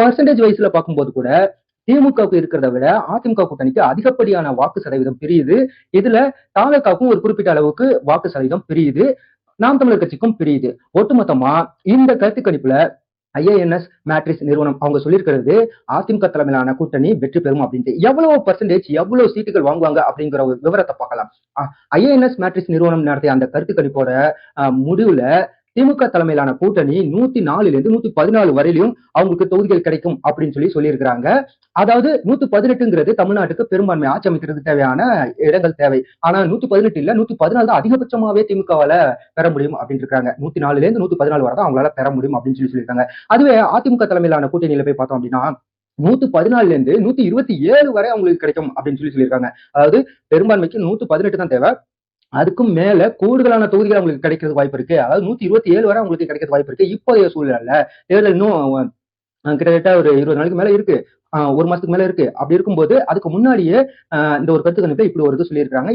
Percentage வைஸ்ல பார்க்கும்போது கூட திமுகவுக்கு இருக்கிறத விட அதிமுக கூட்டணிக்கு அதிகப்படியான வாக்கு சதவீதம் பிரியுது. இதுல தாவேகாவுக்கும் ஒரு குறிப்பிட்ட அளவுக்கு வாக்கு சதவீதம் பிரியுது. நாம் தமிழர் கட்சிக்கும் பிரியுது. ஒட்டுமொத்தமா இந்த கருத்து கணிப்புல ஐஏஎன்எஸ் மேட்ரிக்ஸ் நிறுவனம் அவங்க சொல்லியிருக்கிறது அதிமுக தலைமையிலான கூட்டணி வெற்றி பெறும் அப்படின்ட்டு. எவ்வளவு பர்சன்டேஜ் எவ்வளவு சீட்டுகள் வாங்குவாங்க அப்படிங்கிற ஒரு விவரத்தை பார்க்கலாம். ஐஏஎன்எஸ் மேட்ரிக்ஸ் நிறுவனம் நடத்திய அந்த கருத்து கணிப்போட முடிவுல திமுக தலைமையிலான கூட்டணி 104ல இருந்து 114 வரையிலும் அவங்களுக்கு தொகுதிகள் கிடைக்கும் அப்படின்னு சொல்லியிருக்கிறாங்க. அதாவது 118ங்கிறது தமிழ்நாட்டுக்கு பெரும்பான்மை ஆட்சி அமைக்கிறதுக்கு தேவையான இடங்கள் தேவை. ஆனா 118 இல்ல 114 தான் அதிகபட்சமாவே திமுகவால பெற முடியும் அப்படின்னு இருக்காங்க. 104ல இருந்து 114 வரை தான் அவங்களால பெற முடியும் அப்படின்னு சொல்லியிருக்காங்க. அதுவே அதிமுக தலைமையிலான கூட்டணியில போய் பார்த்தோம் அப்படின்னா 114ல இருந்து 127 வரை அவங்களுக்கு கிடைக்கும் அப்படின்னு சொல்லியிருக்காங்க. அதாவது பெரும்பான்மைக்கு 118 தான் தேவை. அதுக்கும் மேல கூடுதலான தொகுதிகள் அவங்களுக்கு கிடைக்கிறது வாய்ப்பு இருக்கு. அதாவது 127 வரை அவங்களுக்கு கிடைக்கிறது வாய்ப்பு இருக்கு. இப்போதைய சூழ்நிலை தேர்தல் இன்னும் கிட்டத்தட்ட ஒரு 20 நாளைக்கு மேல இருக்கு. ஒரு மாசத்துக்கு மேல இருக்கு. அப்படி இருக்கும்போது அதுக்கு முன்னாடியே இந்த ஒரு கருத்து கணிப்பை இப்படி ஒரு இது சொல்லியிருக்காங்க.